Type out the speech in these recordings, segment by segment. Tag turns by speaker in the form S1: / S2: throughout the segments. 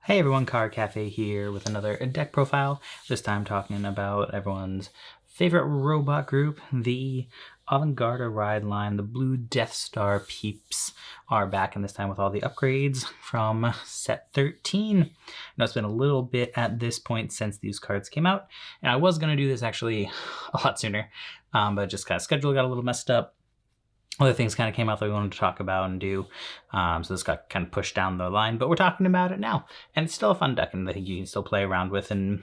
S1: Hey everyone, Card Cafe here with another deck profile. This time talking about everyone's favorite robot group, the Avantgarda ride line. The Blue Deathstar peeps are back, and this time with all the upgrades from set 13. I know it's been a little bit at this point since these cards came out, and I was going to do this actually a lot sooner, but just kind of schedule got a little messed up. Other things kind of came out that we wanted to talk about and do. So this got kind of pushed down the line, but we're talking about it now. And it's still a fun deck and I think you can still play around with and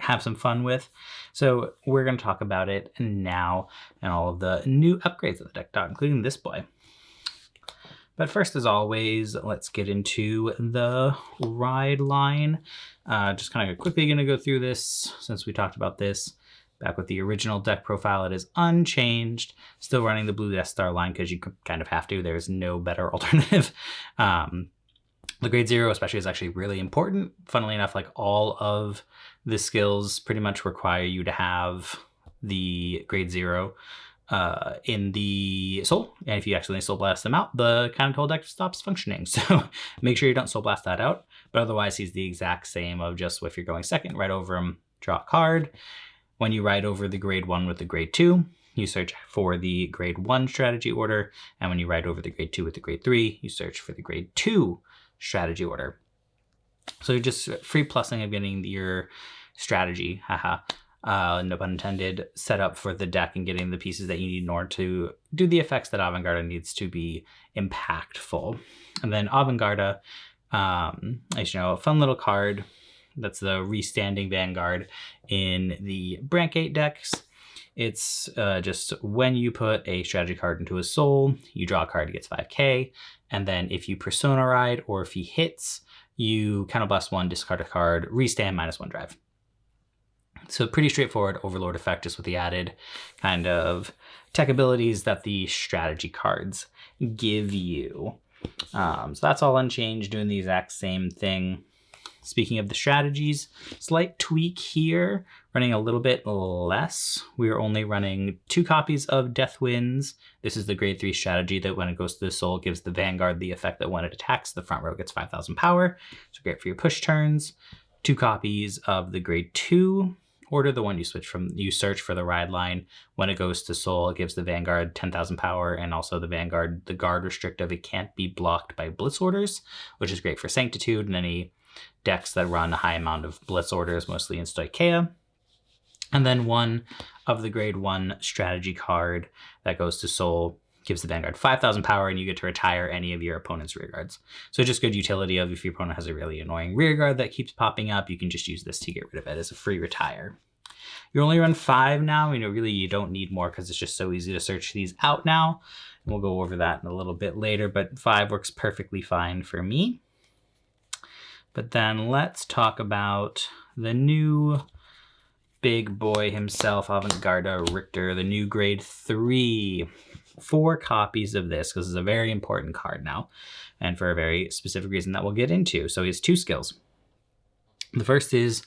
S1: have some fun with. So we're going to talk about it now and all of the new upgrades of the deck, including this boy. But first, as always, let's get into the ride line. Just kind of quickly going to go through this since we talked about this. Back with the original deck profile, it is unchanged. Still running the Blue Deathstar line because you kind of have to. There's no better alternative. The grade 0 especially is actually really important. Funnily enough, like all of the skills pretty much require you to have the grade 0 in the soul. And if you accidentally soul blast them out, the kind of whole deck stops functioning. So make sure you don't soul blast that out. But otherwise, he's the exact same of just if you're going second, right over him, draw a card. When you ride over the grade 1 with the grade 2, you search for the grade 1 strategy order. And when you ride over the grade 2 with the grade 3, you search for the grade 2 strategy order. So you're just free plussing of getting your strategy, no pun intended, set up for the deck and getting the pieces that you need in order to do the effects that Avantgarda needs to be impactful. And then Avantgarda, as you know, a fun little card. That's the restanding Vanguard in the Brancate decks. It's just when you put a strategy card into a soul, you draw a card, it gets 5k. And then if you persona ride or if he hits, you counterblast 1, discard a card, restand -1 drive. So pretty straightforward Overlord effect, just with the added kind of tech abilities that the strategy cards give you. So that's all unchanged, doing the exact same thing. Speaking of the strategies, slight tweak here, running a little bit less. We are only running 2 copies of Death Winds. This is the grade 3 strategy that when it goes to the soul gives the Vanguard the effect that when it attacks, the front row gets 5,000 power. So great for your push turns. 2 copies of the grade 2 order, the one you search for the ride line. When it goes to soul, it gives the Vanguard 10,000 power, and also the Vanguard, the guard restrictive, it can't be blocked by blitz orders, which is great for Sanctitude and any decks that run a high amount of blitz orders, mostly in Stoicheia. And then 1 of the grade 1 strategy card that goes to soul gives the Vanguard 5,000 power, and you get to retire any of your opponent's rear guards. So just good utility of if your opponent has a really annoying rear guard that keeps popping up, you can just use this to get rid of it as a free retire. You only run 5 now. Really you don't need more because it's just so easy to search these out now. And we'll go over that in a little bit later, but 5 works perfectly fine for me. But then let's talk about the new big boy himself, Avantgarda Richter, the new grade 3. 4 copies of this, because it's a very important card now, and for a very specific reason that we'll get into. So he has 2 skills. The first is,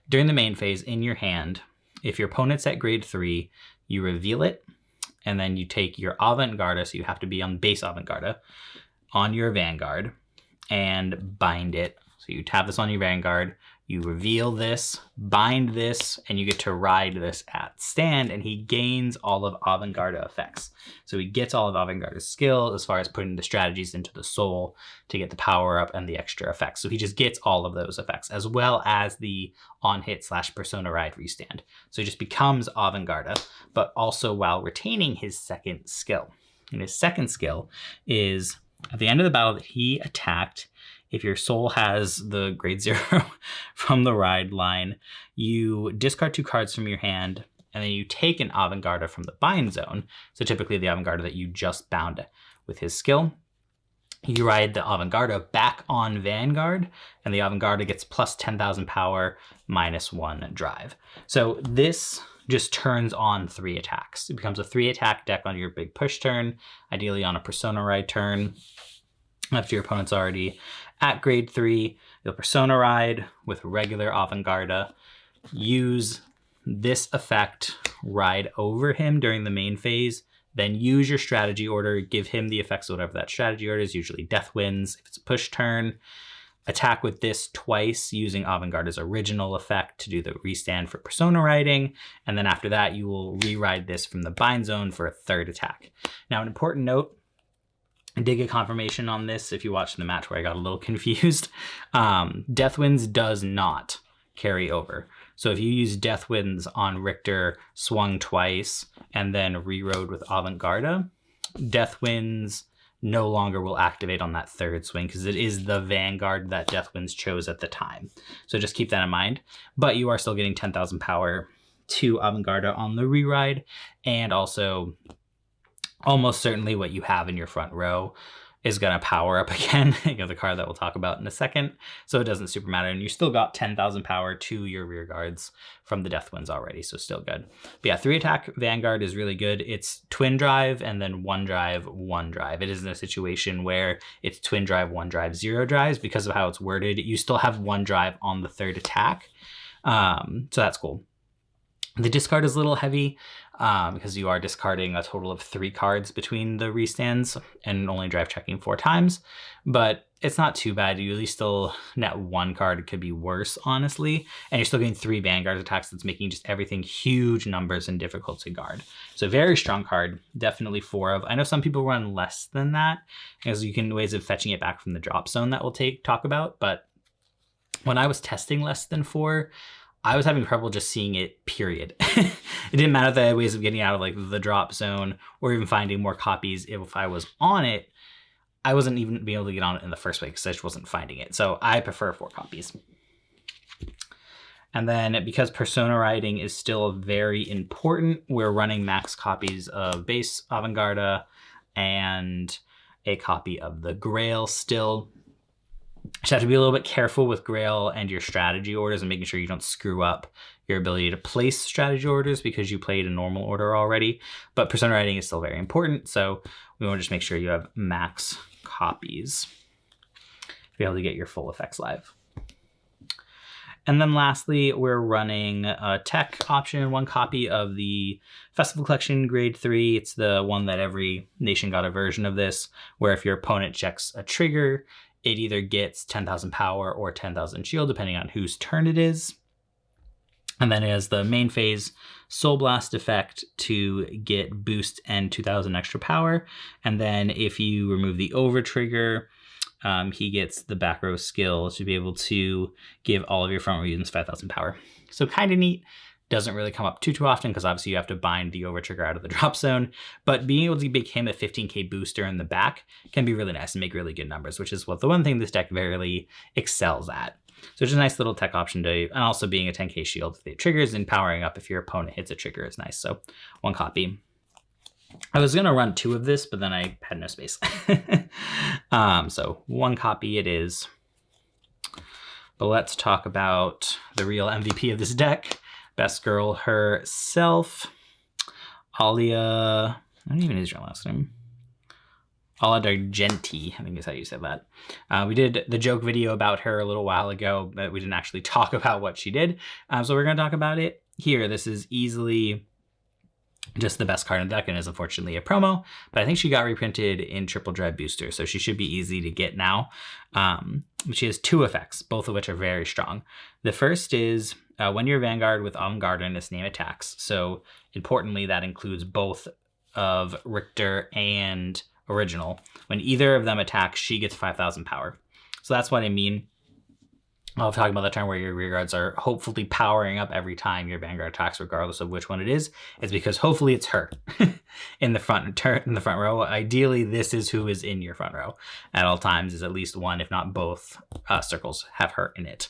S1: during the main phase in your hand, if your opponent's at grade 3, you reveal it, and then you take your Avantgarda, so you have to be on base Avantgarda, on your Vanguard, and bind it. So you have this on your Vanguard, you reveal this, bind this, and you get to ride this at stand, and he gains all of Avantgarda effects. So he gets all of Avantgarda's skill as far as putting the strategies into the soul to get the power up and the extra effects. So he just gets all of those effects, as well as the on-hit / persona ride restand. So he just becomes Avantgarda, but also while retaining his second skill. And his second skill is, at the end of the battle that he attacked, if your soul has the grade 0 from the ride line, you discard 2 cards from your hand, and then you take an Avantgarda from the bind zone. So typically the Avantgarda that you just bound with his skill. You ride the Avantgarda back on Vanguard, and the Avantgarda gets plus 10,000 power, -1 drive. So this just turns on 3 attacks. It becomes a 3-attack deck on your big push turn, ideally on a persona ride turn. After your opponent's already at grade 3, you'll persona ride with regular Avantgarda, use this effect, ride over him during the main phase, then use your strategy order, give him the effects of whatever that strategy order is, usually Death Winds if it's a push turn, attack with this twice using Avantgarda's original effect to do the restand for persona riding, and then after that you will re-ride this from the bind zone for a third attack. Now, an important note, I did get confirmation on this if you watched the match where I got a little confused. Death Winds does not carry over. So if you use Death Winds on Richter, swung twice, and then re-rode with Avantgarda, Death Winds no longer will activate on that third swing because it is the Vanguard that Death Winds chose at the time. So just keep that in mind. But you are still getting 10,000 power to Avantgarda on the re-ride, and also almost certainly what you have in your front row is going to power up again. You have the card that we'll talk about in a second, so it doesn't super matter. And you still got 10,000 power to your rear guards from the Death Winds already, so still good. But yeah, 3-attack Vanguard is really good. It's twin drive and then 1 drive, 1 drive. It isn't a situation where it's twin drive, 1 drive, 0 drives. Because of how it's worded, you still have 1 drive on the third attack. So that's cool. The discard is a little heavy because you are discarding a total of 3 cards between the restands and only drive checking 4 times, but it's not too bad. You at least still net 1 card. It could be worse, honestly, and you're still getting 3 Vanguard attacks. That's making just everything huge numbers and difficult to guard. So very strong card, definitely 4 of. I know some people run less than that because you can ways of fetching it back from the drop zone that we'll talk about, but when I was testing less than 4, I was having trouble just seeing it, period. It didn't matter that I had ways of getting out of like the drop zone or even finding more copies. If I was on it, I wasn't even being able to get on it in the first place because I just wasn't finding it. So I prefer 4 copies. And then because persona riding is still very important, we're running max copies of base Avantgarda and a copy of the Grail still. Just have to be a little bit careful with Grail and your strategy orders and making sure you don't screw up your ability to place strategy orders because you played a normal order already. But persona riding is still very important, so we want to just make sure you have max copies to be able to get your full effects live. And then lastly, we're running a tech option, 1 copy of the Festival Collection Grade 3. It's the one that every nation got a version of this, where if your opponent checks a trigger, it either gets 10,000 power or 10,000 shield, depending on whose turn it is. And then it has the main phase Soul Blast effect to get boost and 2,000 extra power. And then if you remove the over trigger, he gets the back row skill to be able to give all of your front row units 5,000 power. So kind of neat. Doesn't really come up too often because obviously you have to bind the over trigger out of the drop zone, but being able to make him a 15k booster in the back can be really nice and make really good numbers, which is what the one thing this deck very excels at. So it's a nice little tech option to, and also being a 10k shield for the triggers and powering up if your opponent hits a trigger is nice. So 1 copy. I was going to run 2 of this, but then I had no space. So 1 copy it is. But let's talk about the real MVP of this deck. Best girl herself, Alia, I don't even know her last name. Ala D'Argenti, I think is how you said that. We did the joke video about her a little while ago, but we didn't actually talk about what she did. So we're going to talk about it here. This is easily just the best card in the deck and is unfortunately a promo, but I think she got reprinted in Triple Drive Booster, so she should be easy to get now. She has 2 effects, both of which are very strong. The first is when you're Vanguard with Avantgarda and its name attacks. So importantly, that includes both of Richter and Original. When either of them attacks, she gets 5,000 power. So that's what I mean. I'll talk about the turn where your rear guards are hopefully powering up every time your Vanguard attacks, regardless of which one it is. It's because hopefully it's her in the front row. Ideally, this is who is in your front row at all times. Is at least one, if not both, circles have her in it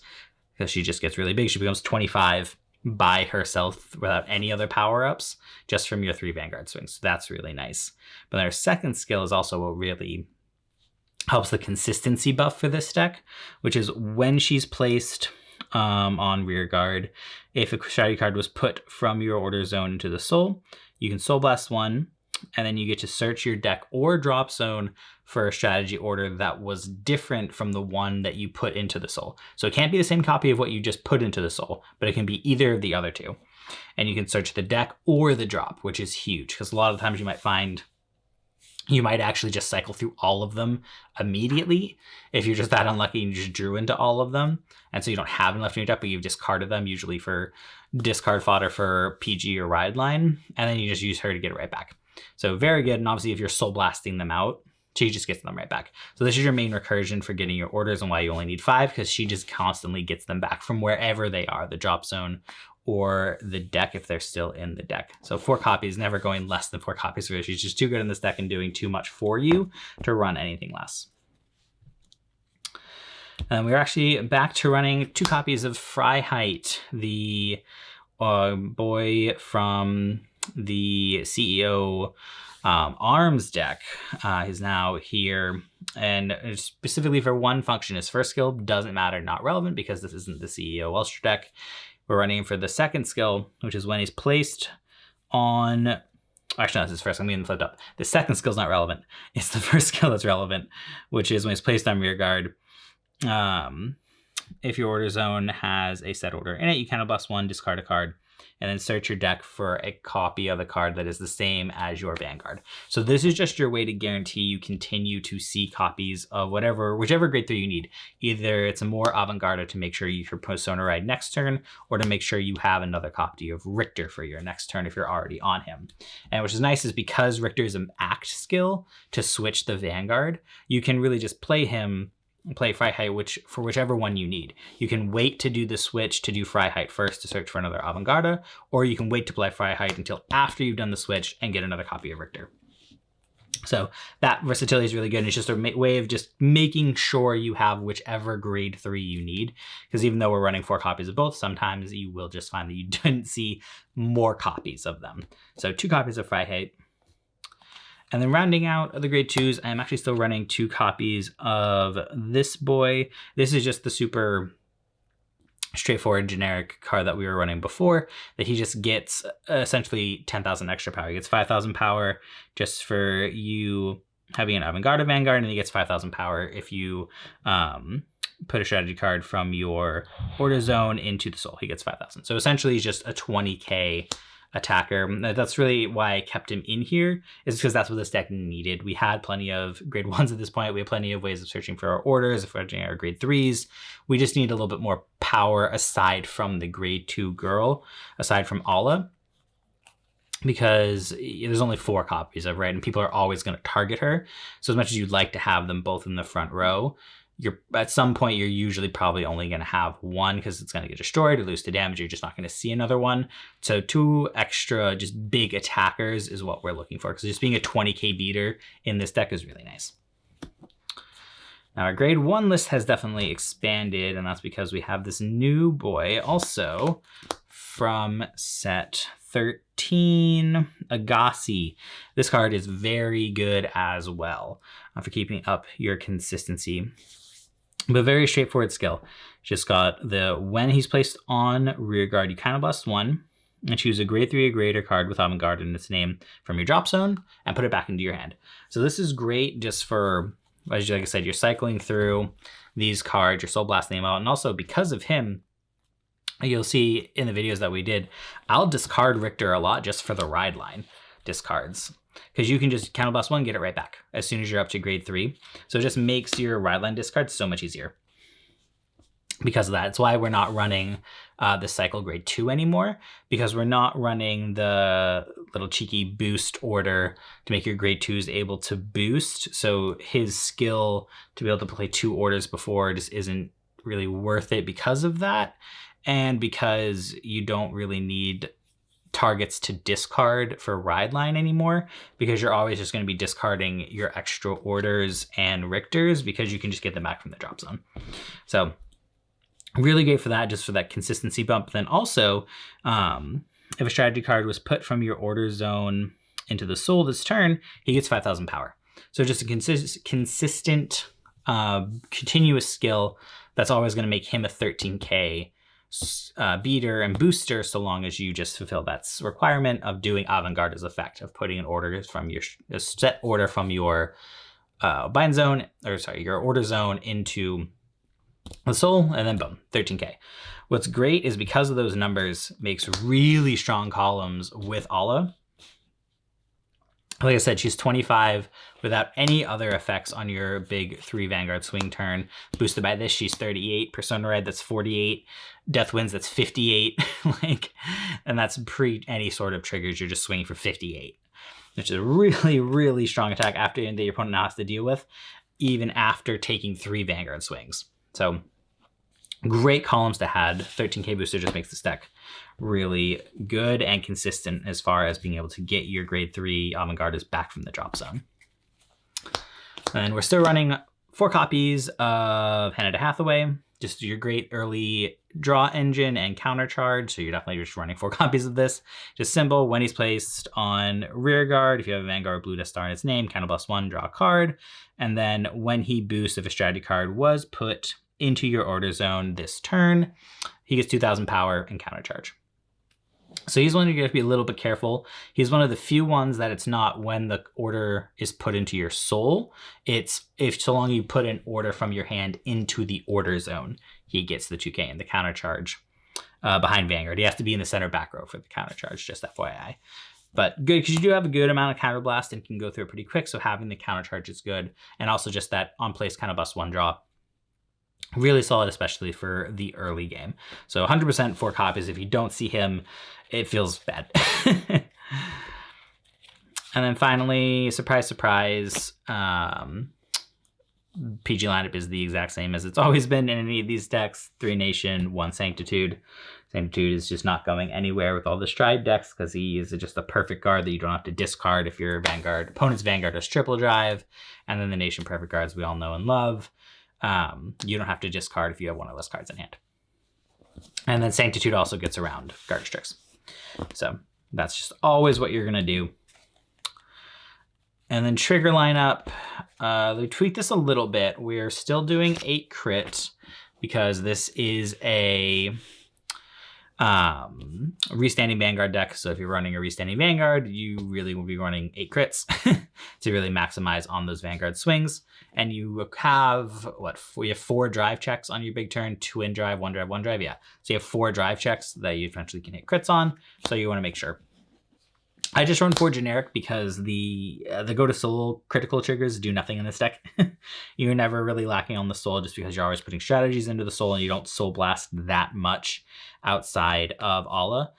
S1: because she just gets really big. She becomes 25 by herself without any other power-ups, just from your 3 Vanguard swings. So that's really nice. But their second skill is also what really helps the consistency buff for this deck, which is when she's placed on rear guard, if a strategy card was put from your order zone into the soul, you can Soul Blast 1, and then you get to search your deck or drop zone for a strategy order that was different from the one that you put into the soul. So it can't be the same copy of what you just put into the soul, but it can be either of the other 2. And you can search the deck or the drop, which is huge, because a lot of times you might find You might actually just cycle through all of them immediately if you're just that unlucky and you just drew into all of them. And so you don't have enough in your deck, but you've discarded them, usually for discard fodder for PG or ride line. And then you just use her to get it right back. So very good. And obviously if you're soul blasting them out, she just gets them right back. So this is your main recursion for getting your orders and why you only need 5, because she just constantly gets them back from wherever they are, the drop zone or the deck if they're still in the deck. So 4 copies, never going less than 4 copies for her. She's just too good in this deck and doing too much for you to run anything less. And we're actually back to running 2 copies of Freiheit, the boy from the CEO Arms deck. Is now here, and specifically for one function. His first skill doesn't matter, not relevant, because this isn't the CEO Ulster deck. We're running for the second skill, which is when he's placed on... Actually, no, that's his first. I'm getting flipped up. The second skill is not relevant. It's the first skill that's relevant, which is when he's placed on rear guard. If your order zone has a set order in it, you counterblast 1, discard a card, and then search your deck for a copy of a card that is the same as your Vanguard. So this is just your way to guarantee you continue to see copies of whichever grade 3 you need. Either it's a more Avantgarda to make sure you can Persona Ride next turn, or to make sure you have another copy of Richter for your next turn if you're already on him. And which is nice is because Richter is an act skill to switch the Vanguard, you can really just play Freiheit for whichever one you need. You can wait to do the switch to do Freiheit first to search for another Avantgarda, or you can wait to play Freiheit until after you've done the switch and get another copy of Richter. So that versatility is really good. And it's just a way of just making sure you have whichever grade 3 you need. Because even though we're running 4 copies of both, sometimes you will just find that you didn't see more copies of them. So 2 copies of Freiheit. And then rounding out the grade 2s, I'm actually still running 2 copies of this boy. This is just the super straightforward generic card that we were running before, that he just gets essentially 10,000 extra power. He gets 5,000 power just for you having an Avantgarda Vanguard, and he gets 5,000 power if you put a strategy card from your order zone into the soul. He gets 5,000. So essentially he's just a 20k attacker. That's really why I kept him in here, is because that's what this deck needed. We had plenty of grade 1s at this point. We have plenty of ways of searching for our orders, if we're doing our grade 3s. We just need a little bit more power aside from the grade 2 girl, aside from Alla, because there's only 4 copies of, right? And people are always going to target her. So as much as you'd like to have them both in the front row, at some point you're usually probably only going to have one, because it's going to get destroyed or lose to damage. You're just not going to see another one. So 2 extra just big attackers is what we're looking for, because just being a 20k beater in this deck is really nice. Now our grade 1 list has definitely expanded, and that's because we have this new boy also from set 13, Agassi. This card is very good as well for keeping up your consistency. But very straightforward skill. Just got the when he's placed on rear guard, you counterblast 1 and choose a grade 3 or greater card with Avantgarda in its name from your drop zone and put it back into your hand. So this is great just for, like I said, you're cycling through these cards, you're soul blasting them out, and also because of him, you'll see in the videos that we did, I'll discard Richter a lot just for the ride line discards, because you can just counterblast 1, get it right back as soon as you're up to grade 3. So it just makes your ride line discard so much easier. Because of that, it's why we're not running the cycle grade 2 anymore, because we're not running the little cheeky boost order to make your grade 2s able to boost. So his skill to be able to play 2 orders before just isn't really worth it because of that. And because you don't really need targets to discard for ride line anymore, because you're always just going to be discarding your extra orders and Richters, because you can just get them back from the drop zone. So really great for that, just for that consistency bump. Then also, if a strategy card was put from your order zone into the soul this turn, he gets 5,000 power. So just a consistent, continuous skill that's always going to make him a 13k beater and booster, so long as you just fulfill that requirement of doing Avantgarda's effect of putting an order from your set order from your bind zone, or sorry, your order zone into the soul, and then boom, 13k. What's great is because of those numbers, makes really strong columns with Alla. Like I said, she's 25 without any other effects on your big 3 Vanguard swing turn. Boosted by this, she's 38. Persona Red, that's 48. Death Winds, that's 58. And that's pre any sort of triggers. You're just swinging for 58, which is a really, really strong attack after that your opponent now has to deal with, even after taking 3 Vanguard swings. So great columns to have. 13k booster just makes this deck really good and consistent as far as being able to get your grade 3 Avantgardas back from the drop zone. And we're still running 4 copies of Hannah Hathaway, just your great early draw engine and counter charge. So you're definitely just running 4 copies of this. Just simple. When he's placed on rear guard, if you have a Vanguard Blue Deathstar in its name, counter +1, draw a card. And then when he boosts, if a strategy card was put into your order zone this turn, he gets 2,000 power and counter charge. So he's one you have to be a little bit careful. He's one of the few ones that it's not when the order is put into your soul. It's if so long you put an order from your hand into the order zone, he gets the 2k and the counter charge behind Vanguard. He has to be in the center back row for the counter charge, just FYI. But good, because you do have a good amount of counter blast and can go through it pretty quick. So having the counter charge is good. And also just that on place kind of +1 draw. Really solid, especially for the early game. So 100% 4 copies. If you don't see him, it feels bad. And then finally, surprise, surprise, PG lineup is the exact same as it's always been in any of these decks. 3 Nation, 1 Sanctitude. Sanctitude is just not going anywhere with all the Stride decks because he is just a perfect guard that you don't have to discard if your Vanguard opponent's Vanguard has triple drive. And then the Nation perfect guards we all know and love. You don't have to discard if you have one of those cards in hand. And then Sanctitude also gets around garbage tricks. So that's just always what you're going to do. And then trigger lineup, we tweaked this a little bit. We're still doing 8 crit because this is a restanding Vanguard deck. So if you're running a restanding Vanguard, you really will be running 8 crits to really maximize on those Vanguard swings. And you have, we have 4 drive checks on your big turn, 2 in drive, 1 drive, 1 drive. Yeah. So you have 4 drive checks that you eventually can hit crits on. So you want to make sure. I just run 4 generic because the go to soul critical triggers do nothing in this deck. You're never really lacking on the soul just because you're always putting strategies into the soul and you don't soul blast that much outside of Allah.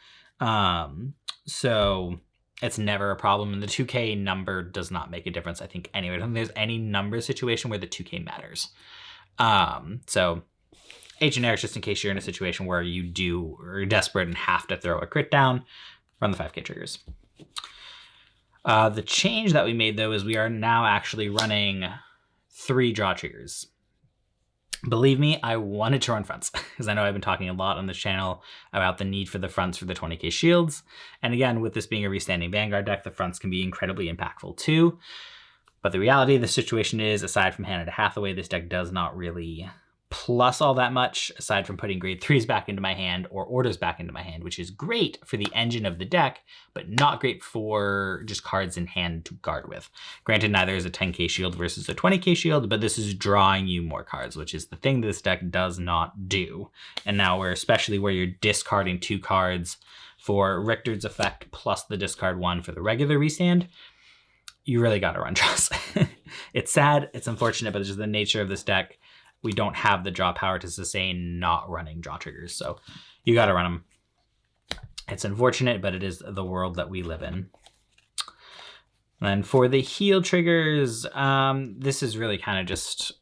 S1: So it's never a problem. And the 2k number does not make a difference, I think, anyway. I don't think there's any number situation where the 2k matters. So 8 generics just in case you're in a situation where you're desperate and have to throw a crit down, run the 5k triggers. The change that we made, though, is we are now actually running 3 draw triggers. Believe me, I wanted to run fronts because I know I've been talking a lot on this channel about the need for the fronts for the 20k shields. And again, with this being a restanding Vanguard deck, the fronts can be incredibly impactful too. But the reality of the situation is, aside from Hannah Hathaway, this deck does not really plus all that much, aside from putting grade 3s back into my hand or orders back into my hand, which is great for the engine of the deck, but not great for just cards in hand to guard with. Granted, neither is a 10k shield versus a 20k shield, but this is drawing you more cards, which is the thing this deck does not do. And now especially where you're discarding 2 cards for Richter's effect plus the discard 1 for the regular restand, you really got to run draws. It's sad, it's unfortunate, but it's just the nature of this deck. We don't have the draw power to sustain not running draw triggers. So you got to run them. It's unfortunate, but it is the world that we live in. And then for the heal triggers, this is really kind of just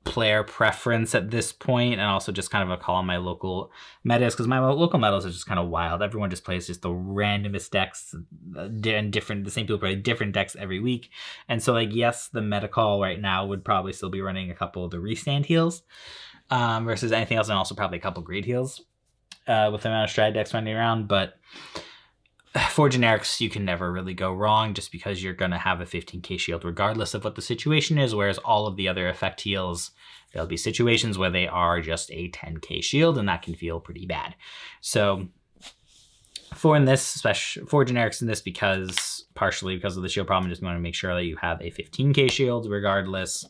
S1: player preference at this point, and also just kind of a call on my local metas, because my local metas are just kind of wild. Everyone just plays just the randomest decks and the same people play different decks every week. And so, like, yes, the meta call right now would probably still be running a couple of the restand heals versus anything else, and also probably a couple greed heals with the amount of stride decks running around. But for generics, you can never really go wrong just because you're going to have a 15k shield regardless of what the situation is, whereas all of the other effect heals, there'll be situations where they are just a 10k shield, and that can feel pretty bad. So for generics in this, partially because of the shield problem, just want to make sure that you have a 15k shield regardless.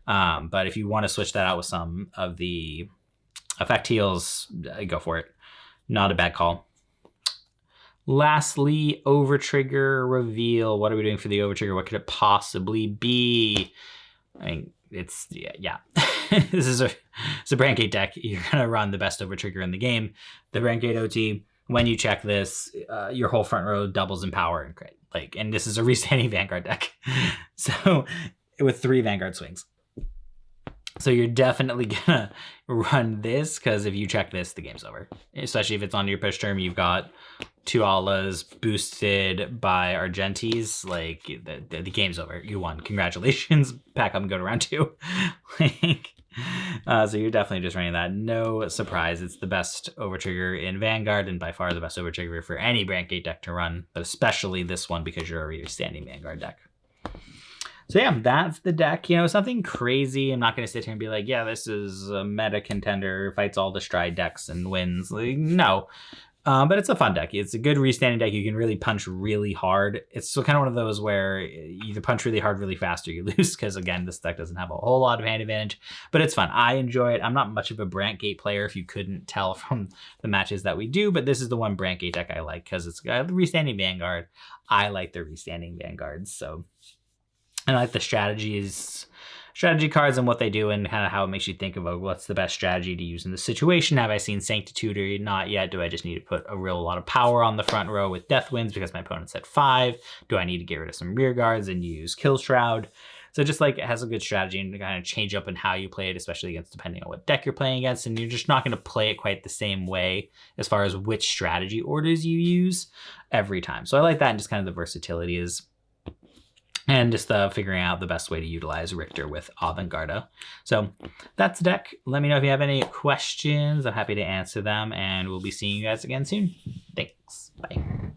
S1: But if you want to switch that out with some of the effect heals, go for it. Not a bad call. Lastly, Overtrigger reveal. What are we doing for the Overtrigger? What could it possibly be? I mean, it's, yeah. This is it's a Brand Gate deck. You're going to run the best Overtrigger in the game. The Brand Gate OT, when you check this, your whole front row doubles in power and crit. Like, and this is a restanding Vanguard deck. So, with 3 Vanguard swings. So you're definitely gonna run this, because if you check this, the game's over. Especially if it's on your push term, you've got 2 Alas boosted by Argentis. Like, the game's over. You won. Congratulations. Pack up and go to round 2. So you're definitely just running that. No surprise. It's the best Overtrigger in Vanguard, and by far the best Overtrigger for any Brand Gate deck to run, but especially this one because you're already a standing Vanguard deck. So yeah, that's the deck. You know, something crazy. I'm not going to sit here and be like, yeah, this is a meta contender, fights all the Stride decks and wins. Like, no. But it's a fun deck. It's a good restanding deck. You can really punch really hard. It's so kind of one of those where you either punch really hard really fast or you lose, because again, this deck doesn't have a whole lot of hand advantage, but it's fun. I enjoy it. I'm not much of a Brand Gate player, if you couldn't tell from the matches that we do, but this is the one Brand Gate deck I like because it's got the restanding Vanguard. I like the restanding Vanguards, so... And I like the strategy cards and what they do and kind of how it makes you think about what's the best strategy to use in the situation. Have I seen Sanctitude or not yet? Do I just need to put a real lot of power on the front row with Death Winds because my opponent's at 5? Do I need to get rid of some rear guards and use Kill Shroud? So just like it has a good strategy and to kind of change up in how you play it, especially against depending on what deck you're playing against. And you're just not going to play it quite the same way as far as which strategy orders you use every time. So I like that, and just kind of the versatility is... And just figuring out the best way to utilize Richter with Avantgarda. So that's the deck. Let me know if you have any questions. I'm happy to answer them, and we'll be seeing you guys again soon. Thanks. Bye.